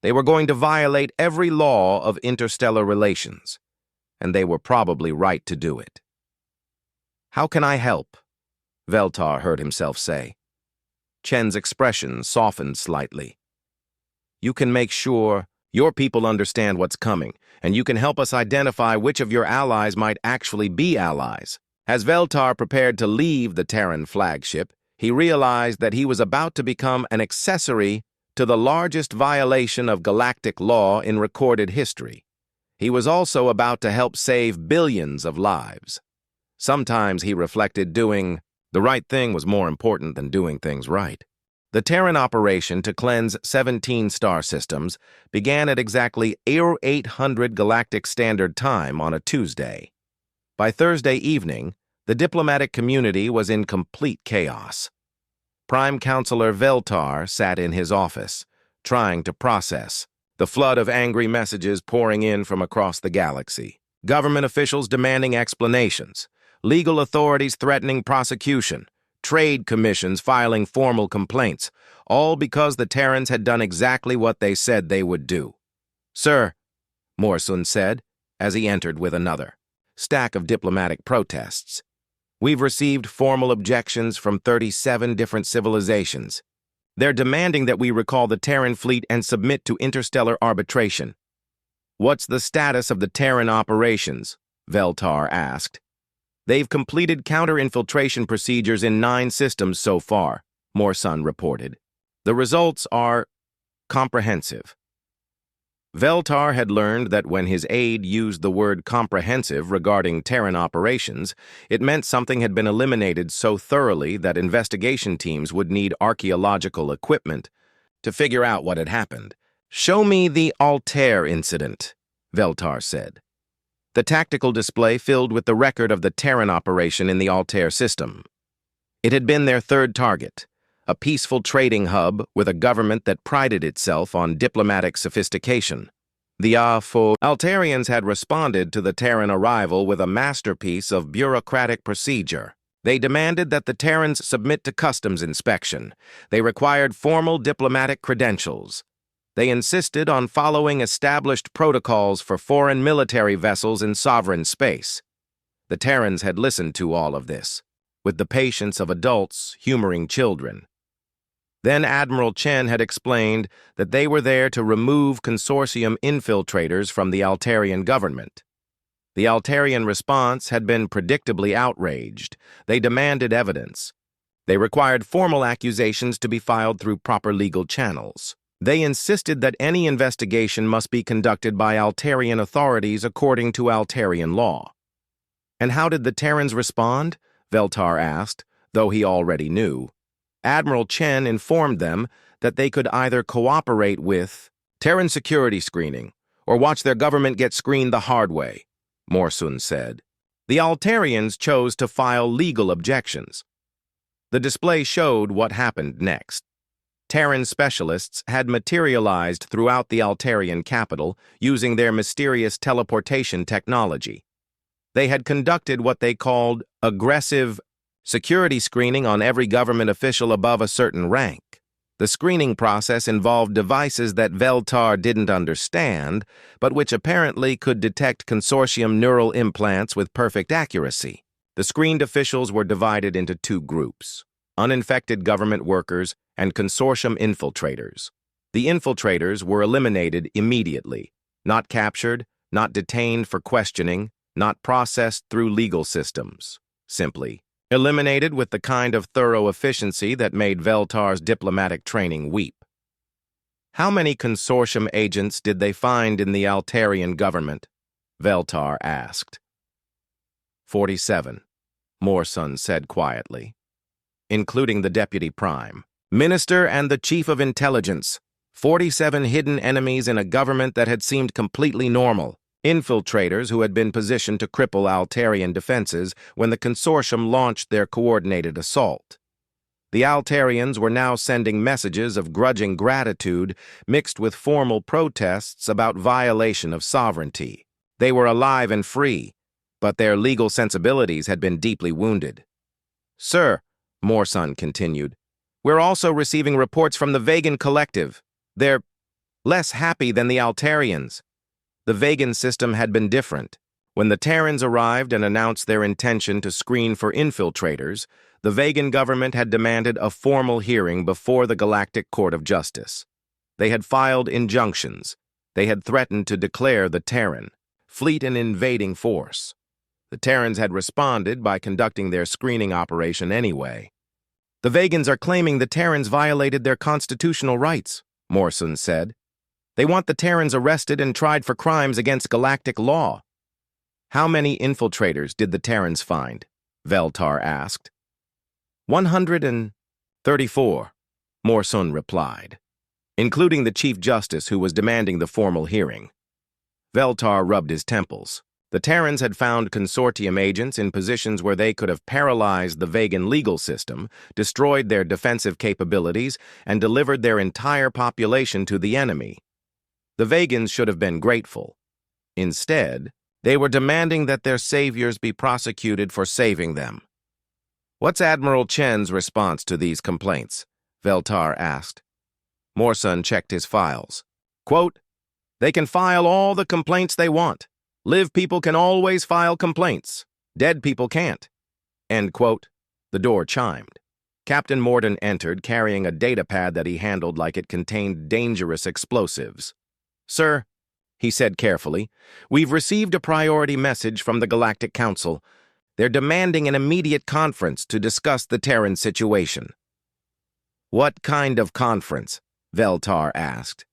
They were going to violate every law of interstellar relations, and they were probably right to do it. How can I help? Veltar heard himself say. Chen's expression softened slightly. You can make sure your people understand what's coming, and you can help us identify which of your allies might actually be allies. As Veltar prepared to leave the Terran flagship, he realized that he was about to become an accessory to the largest violation of galactic law in recorded history. He was also about to help save billions of lives. Sometimes, he reflected, doing the right thing was more important than doing things right. The Terran operation to cleanse 17 star systems began at exactly 0800 Galactic Standard Time on a Tuesday. By Thursday evening, the diplomatic community was in complete chaos. Prime Counselor Veltar sat in his office, trying to process the flood of angry messages pouring in from across the galaxy. Government officials demanding explanations, legal authorities threatening prosecution, trade commissions filing formal complaints, all because the Terrans had done exactly what they said they would do. Sir, Morsun said, as he entered with another stack of diplomatic protests. We've received formal objections from 37 different civilizations. They're demanding that we recall the Terran fleet and submit to interstellar arbitration. What's the status of the Terran operations? Veltar asked. They've completed counter-infiltration procedures in 9 systems so far, Morsun reported. The results are comprehensive. Veltar had learned that when his aide used the word comprehensive regarding Terran operations, it meant something had been eliminated so thoroughly that investigation teams would need archaeological equipment to figure out what had happened. Show me the Altair incident, Veltar said. The tactical display filled with the record of the Terran operation in the Altair system. It had been their third target, a peaceful trading hub with a government that prided itself on diplomatic sophistication. The Altarians had responded to the Terran arrival with a masterpiece of bureaucratic procedure. They demanded that the Terrans submit to customs inspection. They required formal diplomatic credentials. They insisted on following established protocols for foreign military vessels in sovereign space. The Terrans had listened to all of this, with the patience of adults humoring children. Then Admiral Chen had explained that they were there to remove consortium infiltrators from the Altarian government. The Altarian response had been predictably outraged. They demanded evidence. They required formal accusations to be filed through proper legal channels. They insisted that any investigation must be conducted by Altarian authorities according to Altarian law. And how did the Terrans respond? Veltar asked, though he already knew. Admiral Chen informed them that they could either cooperate with Terran security screening or watch their government get screened the hard way, Morsun said. The Altarians chose to file legal objections. The display showed what happened next. Terran specialists had materialized throughout the Altarian capital using their mysterious teleportation technology. They had conducted what they called aggressive security screening on every government official above a certain rank. The screening process involved devices that Veltar didn't understand, but which apparently could detect consortium neural implants with perfect accuracy. The screened officials were divided into two groups: uninfected government workers and consortium infiltrators. The infiltrators were eliminated immediately, not captured, not detained for questioning, not processed through legal systems. Simply eliminated with the kind of thorough efficiency that made Veltar's diplomatic training weep. How many consortium agents did they find in the Altarian government? Veltar asked. 47, Morson said quietly. Including the Deputy Prime, Minister and the Chief of Intelligence. 47 hidden enemies in a government that had seemed completely normal. Infiltrators who had been positioned to cripple Altarian defenses when the consortium launched their coordinated assault. The Altarians were now sending messages of grudging gratitude mixed with formal protests about violation of sovereignty. They were alive and free, but their legal sensibilities had been deeply wounded. "Sir," Morson continued, "we're also receiving reports from the Vegan Collective. They're less happy than the Altarians." The Vegan system had been different. When the Terrans arrived and announced their intention to screen for infiltrators, the Vegan government had demanded a formal hearing before the Galactic Court of Justice. They had filed injunctions. They had threatened to declare the Terran fleet an invading force. The Terrans had responded by conducting their screening operation anyway. "The Vegans are claiming the Terrans violated their constitutional rights," Morson said. "They want the Terrans arrested and tried for crimes against galactic law." "How many infiltrators did the Terrans find?" Veltar asked. 134, Morson replied, including the Chief Justice who was demanding the formal hearing. Veltar rubbed his temples. The Terrans had found consortium agents in positions where they could have paralyzed the Vegan legal system, destroyed their defensive capabilities, and delivered their entire population to the enemy. The Vegans should have been grateful. Instead, they were demanding that their saviors be prosecuted for saving them. "What's Admiral Chen's response to these complaints?" Veltar asked. Morson checked his files. Quote, "They can file all the complaints they want. Live people can always file complaints. Dead people can't." End quote. The door chimed. Captain Morden entered, carrying a datapad that he handled like it contained dangerous explosives. "Sir," he said carefully, "we've received a priority message from the Galactic Council. They're demanding an immediate conference to discuss the Terran situation." "What kind of conference?" Veltar asked.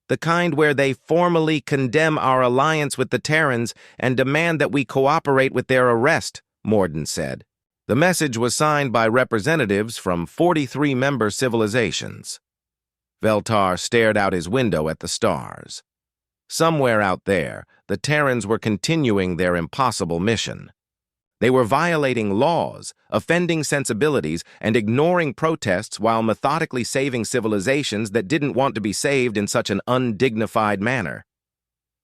"The kind where they formally condemn our alliance with the Terrans and demand that we cooperate with their arrest," Morden said. The message was signed by representatives from 43 member civilizations. Veltar stared out his window at the stars. Somewhere out there, the Terrans were continuing their impossible mission. They were violating laws, offending sensibilities, and ignoring protests while methodically saving civilizations that didn't want to be saved in such an undignified manner.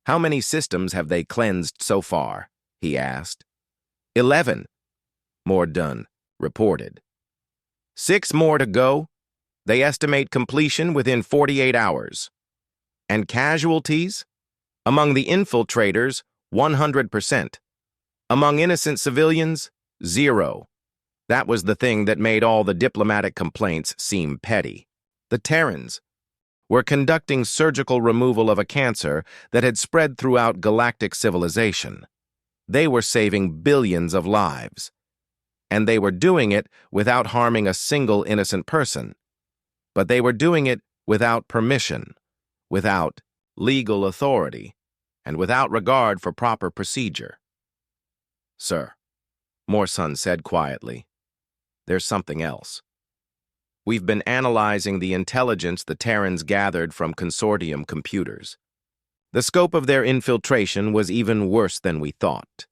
"How many systems have they cleansed so far?" he asked. 11, Morden reported. 6 more to go. They estimate completion within 48 hours. And casualties? Among the infiltrators, 100%. Among innocent civilians, 0. That was the thing that made all the diplomatic complaints seem petty. The Terrans were conducting surgical removal of a cancer that had spread throughout galactic civilization. They were saving billions of lives. And they were doing it without harming a single innocent person. But they were doing it without permission, without legal authority, and without regard for proper procedure. "Sir," Morson said quietly, "there's something else. We've been analyzing the intelligence the Terrans gathered from consortium computers. The scope of their infiltration was even worse than we thought.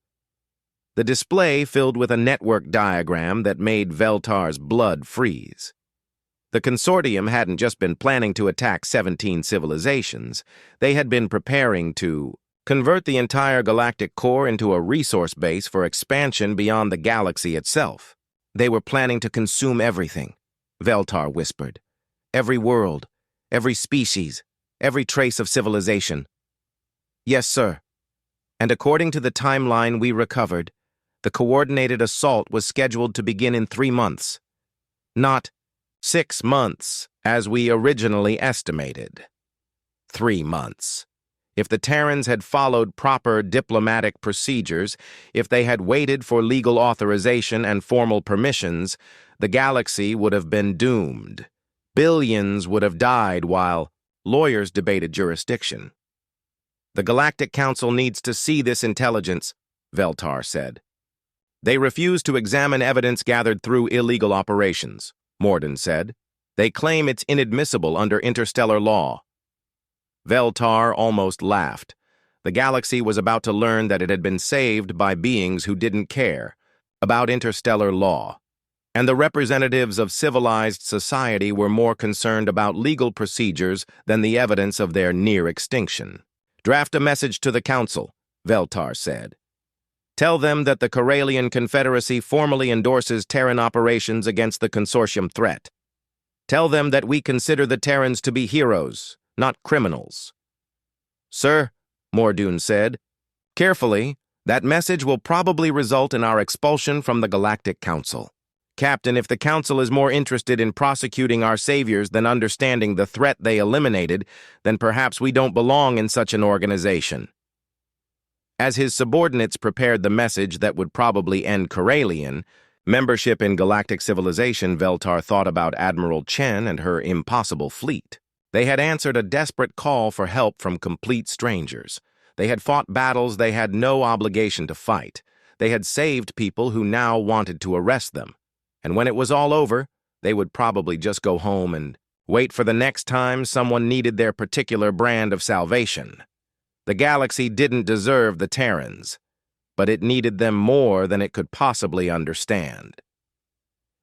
The display filled with a network diagram that made Veltar's blood freeze. The consortium hadn't just been planning to attack 17 civilizations. They had been preparing to convert the entire galactic core into a resource base for expansion beyond the galaxy itself. They were planning to consume everything, Veltar whispered. Every world, every species, every trace of civilization. Yes, sir. And according to the timeline we recovered, the coordinated assault was scheduled to begin in 3 months. Not 6 months, as we originally estimated. 3 months. If the Terrans had followed proper diplomatic procedures, if they had waited for legal authorization and formal permissions, the galaxy would have been doomed. Billions would have died while lawyers debated jurisdiction. The Galactic Council needs to see this intelligence, Veltar said. They refuse to examine evidence gathered through illegal operations, Morden said. They claim it's inadmissible under interstellar law. Veltar almost laughed. The galaxy was about to learn that it had been saved by beings who didn't care about interstellar law, and the representatives of civilized society were more concerned about legal procedures than the evidence of their near extinction. Draft a message to the Council, Veltar said. Tell them that the Corelian Confederacy formally endorses Terran operations against the consortium threat. Tell them that we consider the Terrans to be heroes, not criminals. Sir, Mordoon said, carefully, that message will probably result in our expulsion from the Galactic Council. Captain, if the Council is more interested in prosecuting our saviors than understanding the threat they eliminated, then perhaps we don't belong in such an organization. As his subordinates prepared the message that would probably end Corelian membership in galactic civilization, Veltar thought about Admiral Chen and her impossible fleet. They had answered a desperate call for help from complete strangers. They had fought battles they had no obligation to fight. They had saved people who now wanted to arrest them. And when it was all over, they would probably just go home and wait for the next time someone needed their particular brand of salvation. The galaxy didn't deserve the Terrans, but it needed them more than it could possibly understand.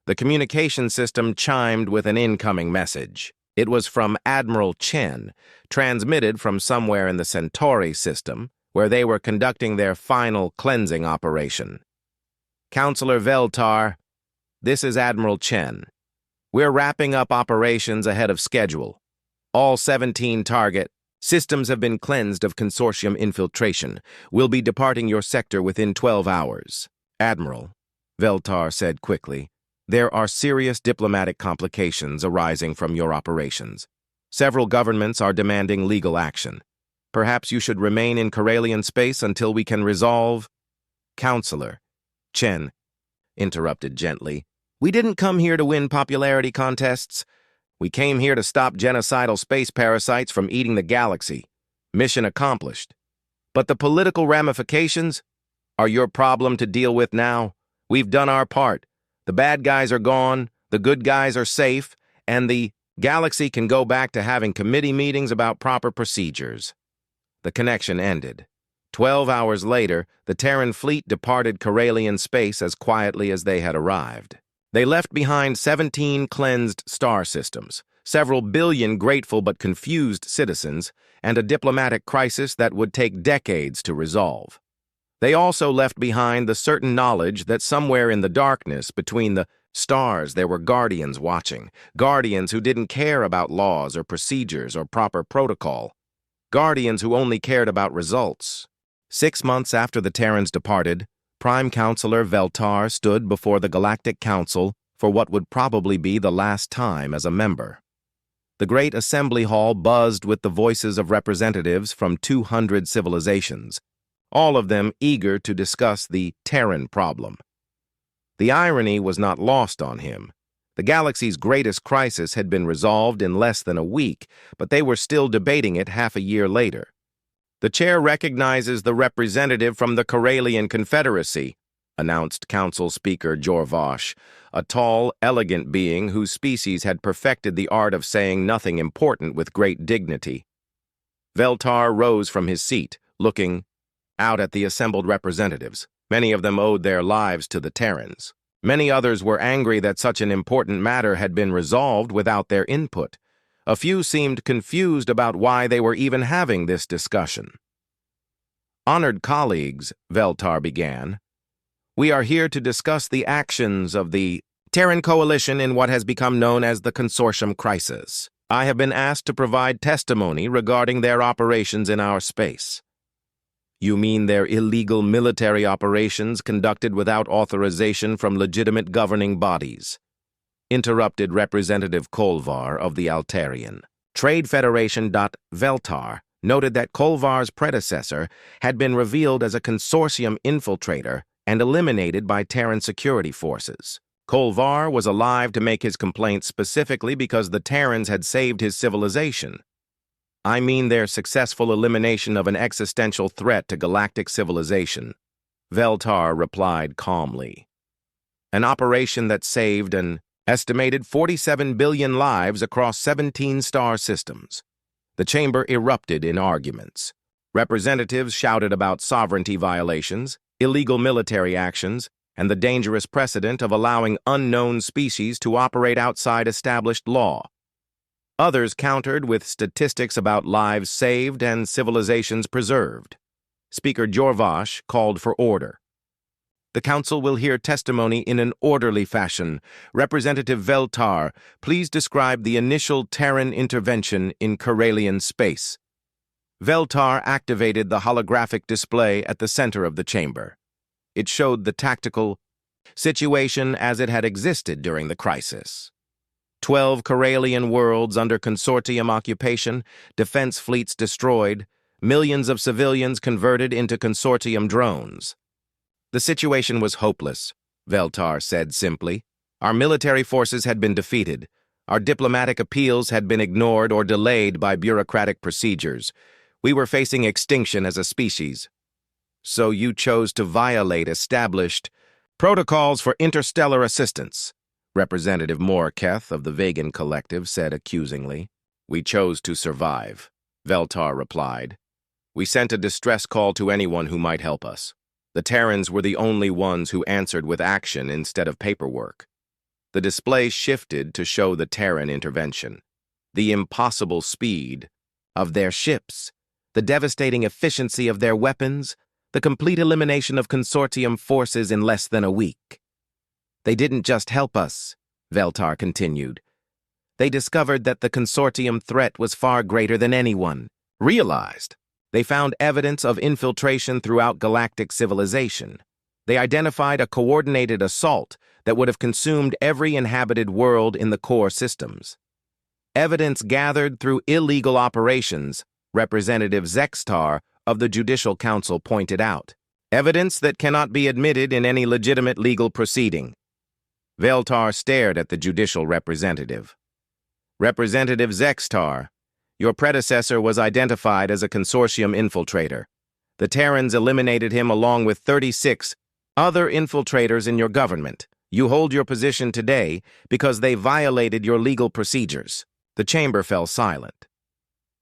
The communication system chimed with an incoming message. It was from Admiral Chen, transmitted from somewhere in the Centauri system, where they were conducting their final cleansing operation. Counselor Veltar, this is Admiral Chen. We're wrapping up operations ahead of schedule. All 17 target systems have been cleansed of consortium infiltration. We'll be departing your sector within 12 hours. Admiral, Veltar said quickly, there are serious diplomatic complications arising from your operations. Several governments are demanding legal action. Perhaps you should remain in Corelian space until we can resolve... Counselor, Chen interrupted gently. We didn't come here to win popularity contests. We came here to stop genocidal space parasites from eating the galaxy. Mission accomplished. But the political ramifications are your problem to deal with now. We've done our part. The bad guys are gone, the good guys are safe, and the galaxy can go back to having committee meetings about proper procedures. The connection ended. 12 hours later, the Terran fleet departed Corelian space as quietly as they had arrived. They left behind 17 cleansed star systems, several billion grateful but confused citizens, and a diplomatic crisis that would take decades to resolve. They also left behind the certain knowledge that somewhere in the darkness between the stars there were guardians watching, guardians who didn't care about laws or procedures or proper protocol, guardians who only cared about results. 6 months after the Terrans departed, Prime Counselor Veltar stood before the Galactic Council for what would probably be the last time as a member. The great assembly hall buzzed with the voices of representatives from 200 civilizations, all of them eager to discuss the Terran problem. The irony was not lost on him. The galaxy's greatest crisis had been resolved in less than a week, but they were still debating it half a year later. The chair recognizes the representative from the Corelian Confederacy, announced Council Speaker Jorvosh, a tall, elegant being whose species had perfected the art of saying nothing important with great dignity. Veltar rose from his seat, looking out at the assembled representatives. Many of them owed their lives to the Terrans. Many others were angry that such an important matter had been resolved without their input. A few seemed confused about why they were even having this discussion. "Honored colleagues," Veltar began, "we are here to discuss the actions of the Terran coalition in what has become known as the Consortium Crisis. I have been asked to provide testimony regarding their operations in our space." "You mean their illegal military operations conducted without authorization from legitimate governing bodies?" interrupted Representative Kolvar of the Altarian. Trade Federation. Veltar noted that Kolvar's predecessor had been revealed as a consortium infiltrator and eliminated by Terran security forces. Kolvar was alive to make his complaint specifically because the Terrans had saved his civilization. "I mean their successful elimination of an existential threat to galactic civilization," Veltar replied calmly. "An operation that saved an estimated 47 billion lives across 17 star systems." The chamber erupted in arguments. Representatives shouted about sovereignty violations, illegal military actions, and the dangerous precedent of allowing unknown species to operate outside established law. Others countered with statistics about lives saved and civilizations preserved. Speaker Jorvash called for order. "The Council will hear testimony in an orderly fashion. Representative Veltar, please describe the initial Terran intervention in Corelian space." Veltar activated the holographic display at the center of the chamber. It showed the tactical situation as it had existed during the crisis. 12 Corelian worlds under consortium occupation, defense fleets destroyed, millions of civilians converted into consortium drones. "The situation was hopeless," Veltar said simply. "Our military forces had been defeated. Our diplomatic appeals had been ignored or delayed by bureaucratic procedures. We were facing extinction as a species. So you chose to violate established protocols for interstellar assistance," Representative Morketh of the Vegan Collective said accusingly. "We chose to survive," Veltar replied. "We sent a distress call to anyone who might help us. The Terrans were the only ones who answered with action instead of paperwork." The display shifted to show the Terran intervention. The impossible speed of their ships, the devastating efficiency of their weapons, the complete elimination of consortium forces in less than a week. "They didn't just help us," Veltar continued. "They discovered that the consortium threat was far greater than anyone realized. They found evidence of infiltration throughout galactic civilization. They identified a coordinated assault that would have consumed every inhabited world in the core systems. Evidence gathered through illegal operations," Representative Zextar of the Judicial Council pointed out. "Evidence that cannot be admitted in any legitimate legal proceeding." Veltar stared at the judicial representative. "Representative Zextar, your predecessor was identified as a consortium infiltrator. The Terrans eliminated him along with 36 other infiltrators in your government. You hold your position today because they violated your legal procedures." The chamber fell silent.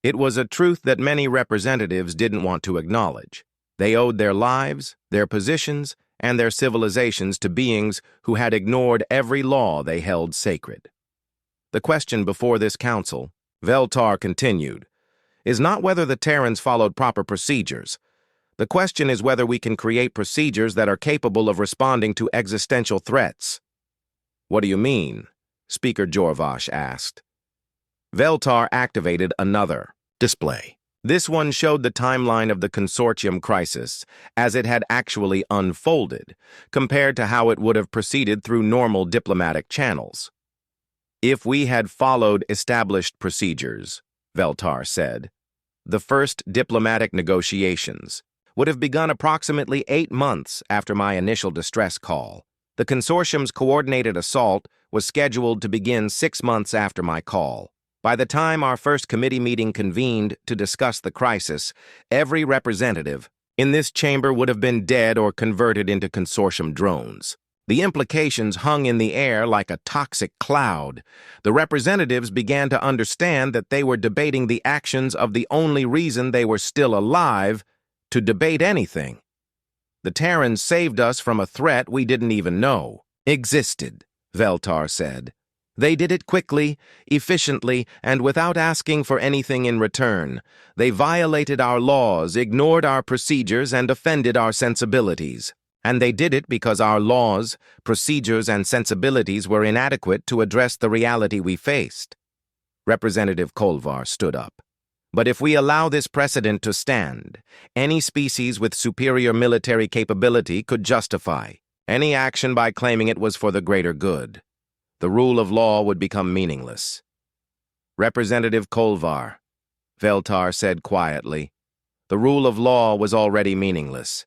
It was a truth that many representatives didn't want to acknowledge. They owed their lives, their positions, and their civilizations to beings who had ignored every law they held sacred. "The question before this council," Veltar continued, "is not whether the Terrans followed proper procedures. The question is whether we can create procedures that are capable of responding to existential threats." "What do you mean?" Speaker Jorvash asked. Veltar activated another display. This one showed the timeline of the consortium crisis as it had actually unfolded, compared to how it would have proceeded through normal diplomatic channels. "If we had followed established procedures," Veltar said, "the first diplomatic negotiations would have begun approximately 8 months after my initial distress call. The consortium's coordinated assault was scheduled to begin 6 months after my call. By the time our first committee meeting convened to discuss the crisis, every representative in this chamber would have been dead or converted into consortium drones. The implications hung in the air like a toxic cloud. The representatives began to understand that they were debating the actions of the only reason they were still alive to debate anything. The Terrans saved us from a threat we didn't even know. existed, Veltar said. They did it quickly, efficiently, and without asking for anything in return. They violated our laws, ignored our procedures, and offended our sensibilities. And they did it because our laws, procedures, and sensibilities were inadequate to address the reality we faced. Representative Kolvar stood up. But if we allow this precedent to stand, any species with superior military capability could justify any action by claiming it was for the greater good. The rule of law would become meaningless. Representative Kolvar, Veltar said quietly, the rule of law was already meaningless.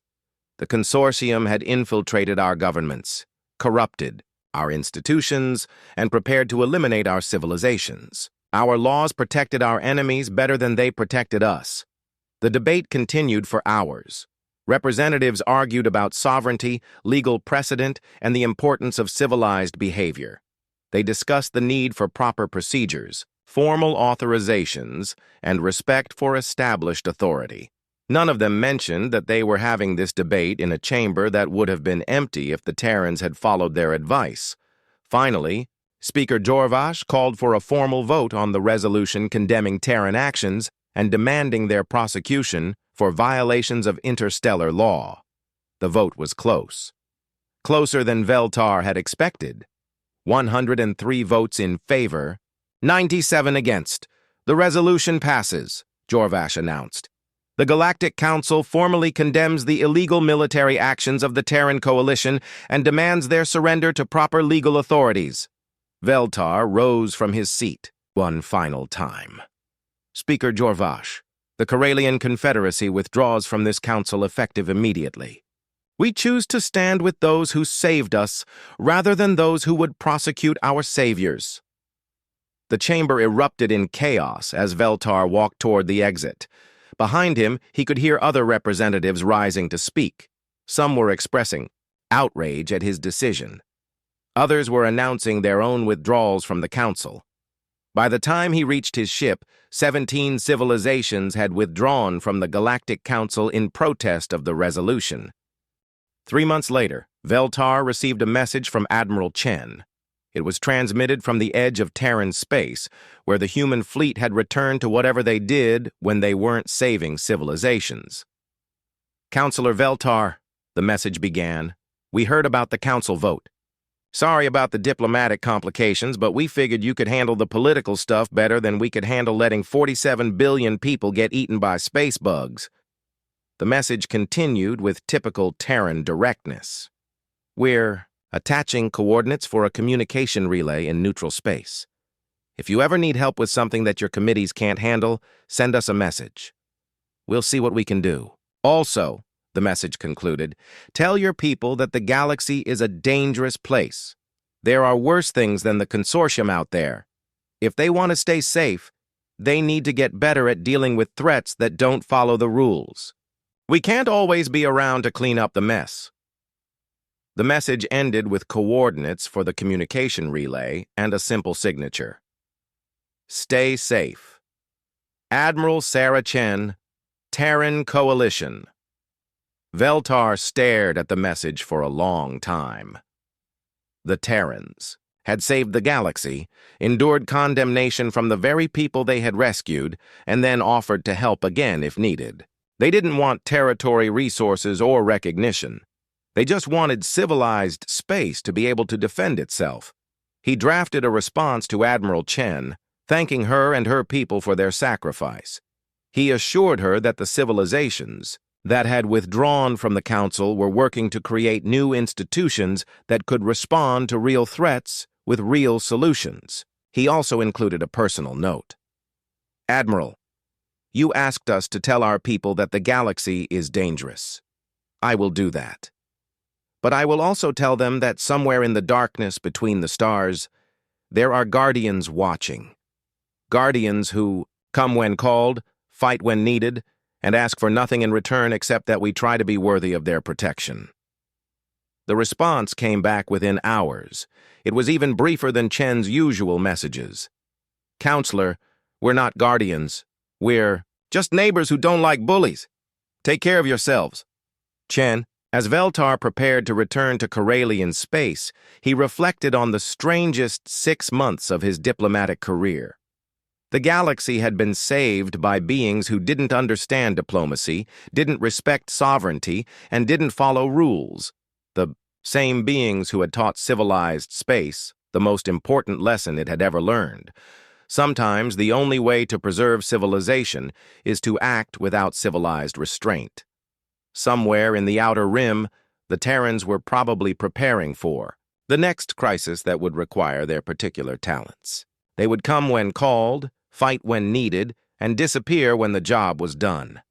The consortium had infiltrated our governments, corrupted our institutions, and prepared to eliminate our civilizations. Our laws protected our enemies better than they protected us. The debate continued for hours. Representatives argued about sovereignty, legal precedent, and the importance of civilized behavior. They discussed the need for proper procedures, formal authorizations, and respect for established authority. None of them mentioned that they were having this debate in a chamber that would have been empty if the Terrans had followed their advice. Finally, Speaker Jorvash called for a formal vote on the resolution condemning Terran actions and demanding their prosecution for violations of interstellar law. The vote was close. Closer than Veltar had expected. 103 votes in favor, 97 against. The resolution passes, Jorvash announced. The Galactic Council formally condemns the illegal military actions of the Terran coalition and demands their surrender to proper legal authorities. Veltar rose from his seat one final time. Speaker Jorvash, the Corelian Confederacy withdraws from this council effective immediately. We choose to stand with those who saved us, rather than those who would prosecute our saviors. The chamber erupted in chaos as Veltar walked toward the exit. Behind him, he could hear other representatives rising to speak. Some were expressing outrage at his decision. Others were announcing their own withdrawals from the council. By the time he reached his ship, 17 civilizations had withdrawn from the Galactic Council in protest of the resolution. 3 months later, Veltar received a message from Admiral Chen. It was transmitted from the edge of Terran space, where the human fleet had returned to whatever they did when they weren't saving civilizations. Counselor Veltar, the message began, we heard about the council vote. Sorry about the diplomatic complications, but we figured you could handle the political stuff better than we could handle letting 47 billion people get eaten by space bugs. The message continued with typical Terran directness. We're attaching coordinates for a communication relay in neutral space. If you ever need help with something that your committees can't handle, send us a message. We'll see what we can do. Also, the message concluded, tell your people that the galaxy is a dangerous place. There are worse things than the consortium out there. If they want to stay safe, they need to get better at dealing with threats that don't follow the rules. We can't always be around to clean up the mess. The message ended with coordinates for the communication relay and a simple signature. Stay safe. Admiral Sarah Chen, Terran Coalition. Veltar stared at the message for a long time. The Terrans had saved the galaxy, endured condemnation from the very people they had rescued, and then offered to help again if needed. They didn't want territory, resources, or recognition. They just wanted civilized space to be able to defend itself. He drafted a response to Admiral Chen, thanking her and her people for their sacrifice. He assured her that the civilizations that had withdrawn from the council were working to create new institutions that could respond to real threats with real solutions. He also included a personal note. Admiral, you asked us to tell our people that the galaxy is dangerous. I will do that. But I will also tell them that somewhere in the darkness between the stars, there are guardians watching. Guardians who come when called, fight when needed, and ask for nothing in return except that we try to be worthy of their protection. The response came back within hours. It was even briefer than Chen's usual messages. Counselor, we're not guardians. We're just neighbors who don't like bullies. Take care of yourselves. Chen, As Veltar prepared to return to Corelian space, he reflected on the strangest 6 months of his diplomatic career. The galaxy had been saved by beings who didn't understand diplomacy, didn't respect sovereignty, and didn't follow rules. The same beings who had taught civilized space the most important lesson it had ever learned. Sometimes the only way to preserve civilization is to act without civilized restraint. Somewhere in the Outer Rim, the Terrans were probably preparing for the next crisis that would require their particular talents. They would come when called, fight when needed, and disappear when the job was done.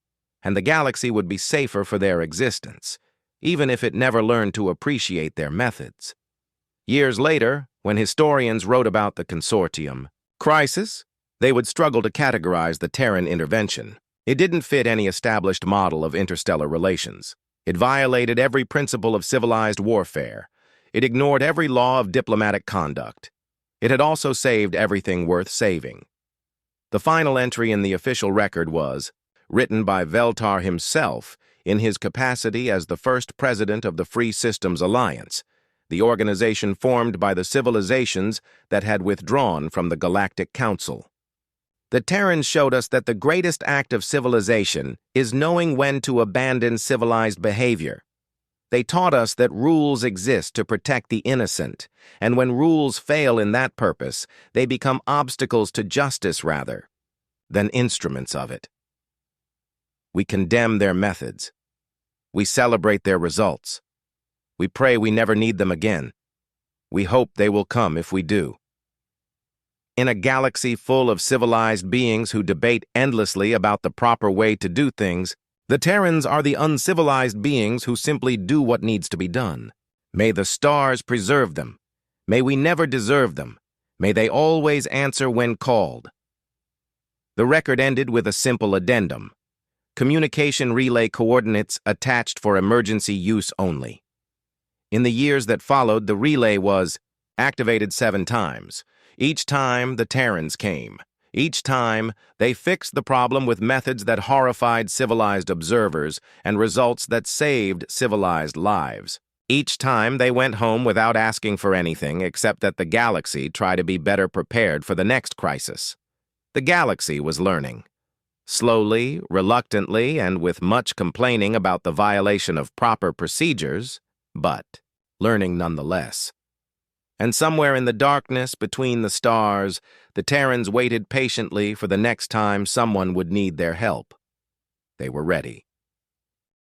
And the galaxy would be safer for their existence, even if it never learned to appreciate their methods. Years later, when historians wrote about the consortium crisis, they would struggle to categorize the Terran intervention. It didn't fit any established model of interstellar relations. It violated every principle of civilized warfare. It ignored every law of diplomatic conduct. It had also saved everything worth saving. The final entry in the official record was written by Veltar himself in his capacity as the first president of the Free Systems Alliance, the organization formed by the civilizations that had withdrawn from the Galactic Council. The Terrans showed us that the greatest act of civilization is knowing when to abandon civilized behavior. They taught us that rules exist to protect the innocent, and when rules fail in that purpose, they become obstacles to justice rather than instruments of it. We condemn their methods. We celebrate their results. We pray we never need them again. We hope they will come if we do. In a galaxy full of civilized beings who debate endlessly about the proper way to do things, the Terrans are the uncivilized beings who simply do what needs to be done. May the stars preserve them. May we never deserve them. May they always answer when called. The record ended with a simple addendum. Communication relay coordinates attached for emergency use only. In the years that followed, the relay was activated 7 times. Each time, the Terrans came. Each time, they fixed the problem with methods that horrified civilized observers and results that saved civilized lives. Each time, they went home without asking for anything except that the galaxy try to be better prepared for the next crisis. The galaxy was learning. Slowly, reluctantly, and with much complaining about the violation of proper procedures, but learning nonetheless. And somewhere in the darkness between the stars, the Terrans waited patiently for the next time someone would need their help. They were ready.